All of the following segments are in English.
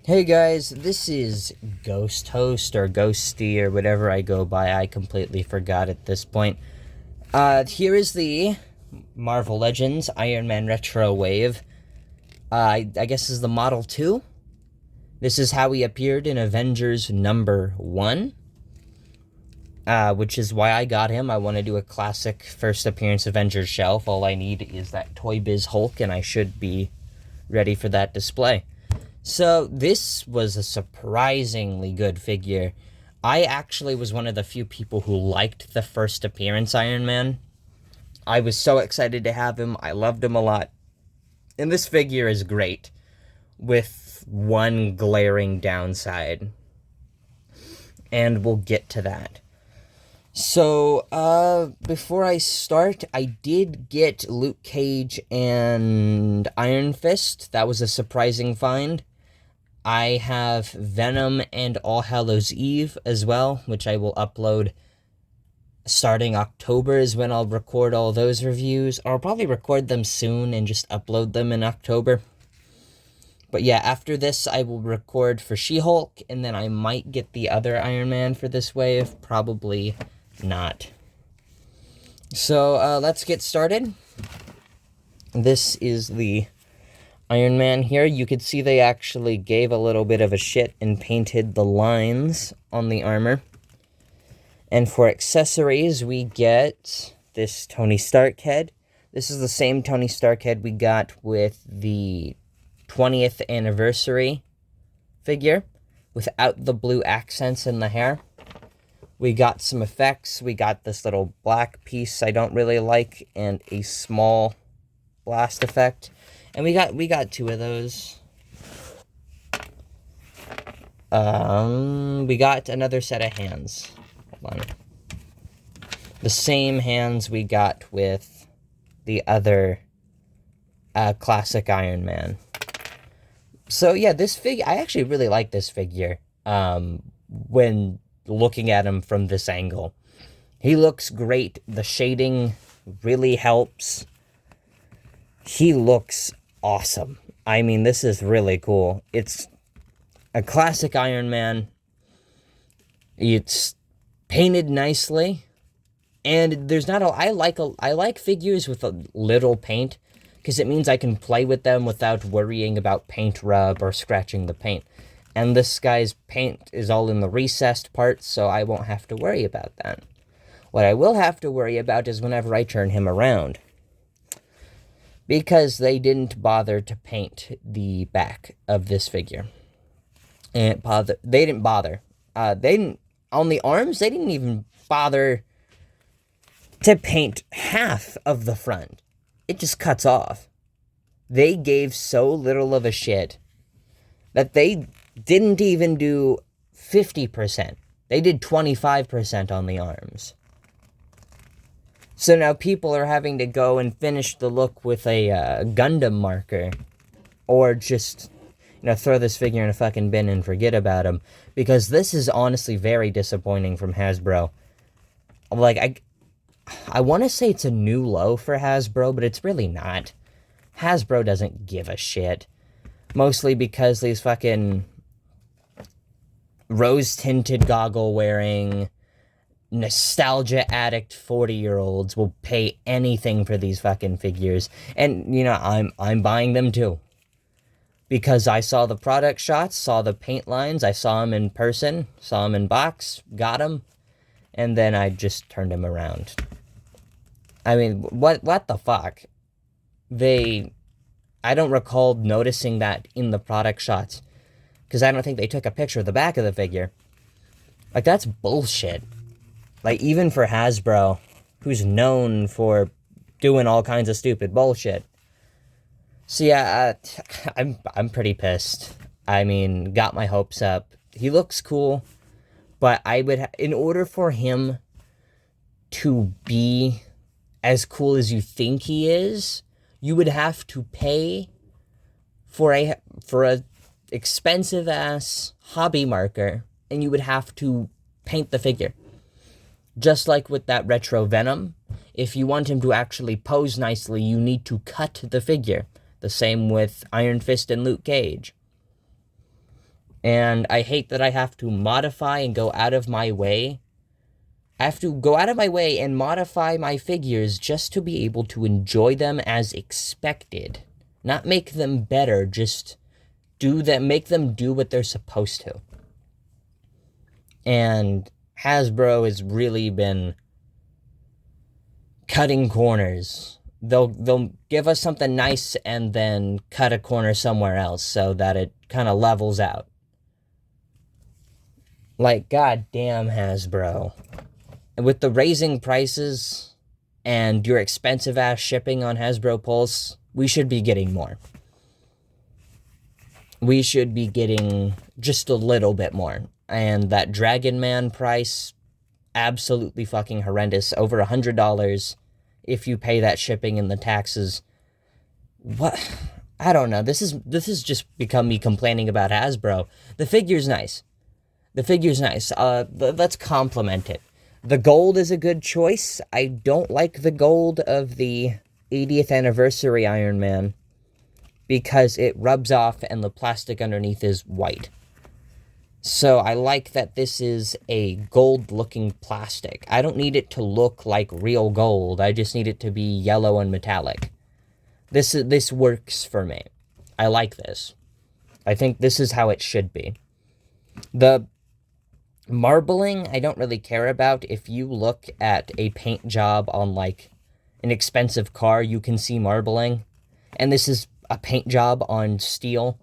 Hey guys, this is Ghost Host or Ghosty or whatever I go by. I completely forgot at this point. Here is the Marvel Legends Iron Man Retro Wave. I guess this is the Model 2. This is how he appeared in Avengers number 1. Which is why I got him. I want to do a classic first appearance Avengers shelf. All I need is that Toy Biz Hulk, and I should be ready for that display. So this was a surprisingly good figure. I actually was one of the few people who liked the first appearance Iron Man. I was so excited to have him. I loved him a lot. And this figure is great, with one glaring downside. And we'll get to that. So, before I start, I did get Luke Cage and Iron Fist. That was a surprising find. I have Venom and All Hallows Eve as well, which I will upload starting October is when I'll record all those reviews. Or I'll probably record them soon and just upload them in October. But yeah, after this, I will record for She-Hulk, and then I might get the other Iron Man for this wave. Probably not. So, let's get started. This is the Iron Man here. You could see they actually gave a little bit of a shit and painted the lines on the armor. And for accessories, we get this Tony Stark head. This is the same Tony Stark head we got with the 20th anniversary figure, without the blue accents in the hair. We got some effects. We got this little black piece I don't really like, and a small blast effect. And we got two of those. We got another set of hands. Hold on. The same hands we got with the other classic Iron Man. So yeah, this figure, I actually really like this figure. When looking at him from this angle, he looks great. The shading really helps. He looks awesome. I mean, this is really cool. It's a classic Iron Man. It's painted nicely, and there's not a. I like figures with a little paint, because it means I can play with them without worrying about paint rub or scratching the paint. And this guy's paint is all in the recessed parts, so I won't have to worry about that. What I will have to worry about is whenever I turn him around, because they didn't bother to paint the back of this figure. And they didn't bother. On the arms, they didn't even bother to paint half of the front. It just cuts off. They gave so little of a shit that they didn't even do 50%. They did 25% on the arms. So now people are having to go and finish the look with a Gundam marker, or just, throw this figure in a fucking bin and forget about him, because this is honestly very disappointing from Hasbro. Like, I want to say it's a new low for Hasbro, but it's really not. Hasbro doesn't give a shit. Mostly because these fucking rose-tinted goggle-wearing, nostalgia addict 40-year-olds will pay anything for these fucking figures. And, I'm buying them too. Because I saw the product shots, saw the paint lines, I saw them in person, saw them in box, got them, and then I just turned them around. I mean, what the fuck? I don't recall noticing that in the product shots, because I don't think they took a picture of the back of the figure. Like, that's bullshit. Like, even for Hasbro, who's known for doing all kinds of stupid bullshit. So yeah, I'm pretty pissed. I mean, got my hopes up. He looks cool, but in order for him to be as cool as you think he is, you would have to pay for a expensive ass hobby marker, and you would have to paint the figure. Just like with that retro Venom, if you want him to actually pose nicely, you need to cut the figure. The same with Iron Fist and Luke Cage. And I hate that I have to modify and go out of my way. I have to go out of my way and modify my figures just to be able to enjoy them as expected. Not make them better, just make them do what they're supposed to. And Hasbro has really been cutting corners. They'll give us something nice and then cut a corner somewhere else so that it kind of levels out. Like, goddamn, Hasbro. And with the raising prices and your expensive ass shipping on Hasbro Pulse, we should be getting more. We should be getting just a little bit more. And that Dragon Man price, absolutely fucking horrendous. Over $100 if you pay that shipping and the taxes. What? I don't know. This has just become me complaining about Hasbro. The figure's nice. The figure's nice. Let's compliment it. The gold is a good choice. I don't like the gold of the 80th anniversary Iron Man because it rubs off and the plastic underneath is white. So I like that this is a gold-looking plastic. I don't need it to look like real gold. I just need it to be yellow and metallic. This works for me. I like this. I think this is how it should be. The marbling, I don't really care about. If you look at a paint job on, like, an expensive car, you can see marbling. And this is a paint job on steel.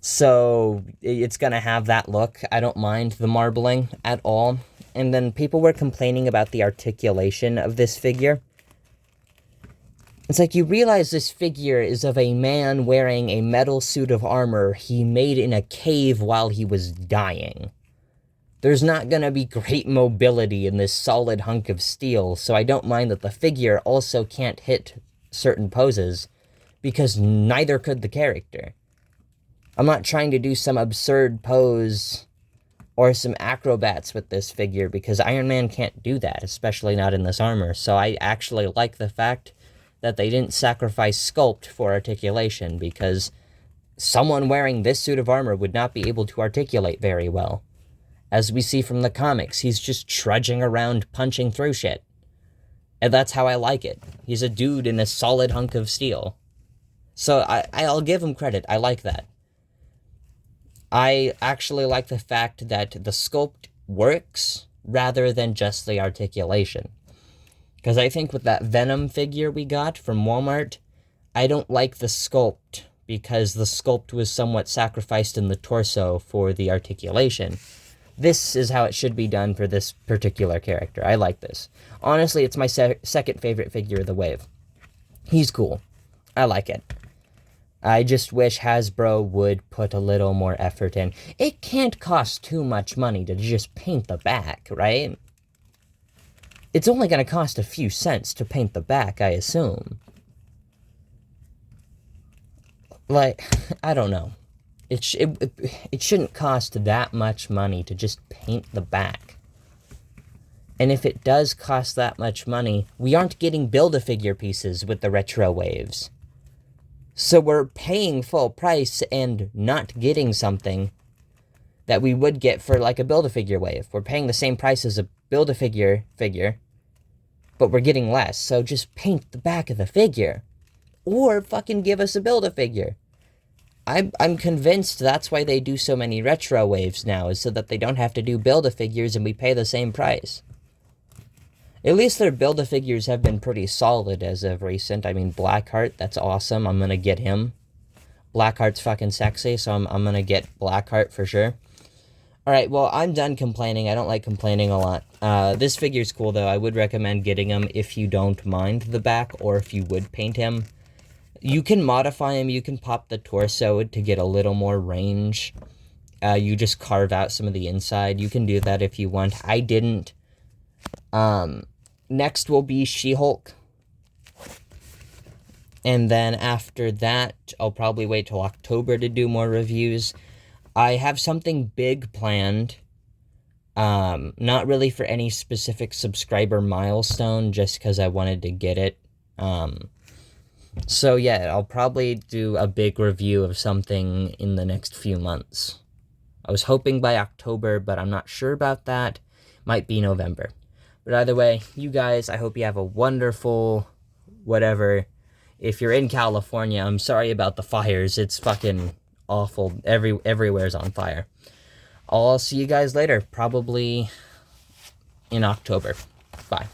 So, it's gonna have that look. I don't mind the marbling at all. And then people were complaining about the articulation of this figure. It's like, you realize this figure is of a man wearing a metal suit of armor he made in a cave while he was dying. There's not gonna be great mobility in this solid hunk of steel, so I don't mind that the figure also can't hit certain poses, because neither could the character. I'm not trying to do some absurd pose or some acrobats with this figure, because Iron Man can't do that, especially not in this armor. So I actually like the fact that they didn't sacrifice sculpt for articulation, because someone wearing this suit of armor would not be able to articulate very well. As we see from the comics, he's just trudging around punching through shit. And that's how I like it. He's a dude in a solid hunk of steel. So I'll give him credit. I like that. I actually like the fact that the sculpt works rather than just the articulation. Because I think with that Venom figure we got from Walmart, I don't like the sculpt because the sculpt was somewhat sacrificed in the torso for the articulation. This is how it should be done for this particular character. I like this. Honestly, it's my second favorite figure of the wave. He's cool. I like it. I just wish Hasbro would put a little more effort in. It can't cost too much money to just paint the back, right? It's only going to cost a few cents to paint the back, I assume. Like, I don't know. It shouldn't cost that much money to just paint the back. And if it does cost that much money, we aren't getting Build-A-Figure pieces with the retro waves. So we're paying full price and not getting something that we would get for like a Build-A-Figure wave. We're paying the same price as a Build-A-Figure figure, but we're getting less. So just paint the back of the figure. Or fucking give us a Build-A-Figure. I'm convinced that's why they do so many retro waves now, is so that they don't have to do Build-A-Figures and we pay the same price. At least their Build-A-Figures have been pretty solid as of recent. I mean, Blackheart, that's awesome. I'm gonna get him. Blackheart's fucking sexy, so I'm gonna get Blackheart for sure. Alright, well, I'm done complaining. I don't like complaining a lot. This figure's cool, though. I would recommend getting him if you don't mind the back, or if you would paint him. You can modify him. You can pop the torso to get a little more range. You just carve out some of the inside. You can do that if you want. I didn't. Next will be She-Hulk. And then after that, I'll probably wait till October to do more reviews. I have something big planned. Not really for any specific subscriber milestone, just because I wanted to get it. So yeah, I'll probably do a big review of something in the next few months. I was hoping by October, but I'm not sure about that. Might be November. But either way, you guys, I hope you have a wonderful whatever. If you're in California, I'm sorry about the fires. It's fucking awful. Everywhere's on fire. I'll see you guys later, probably in October. Bye.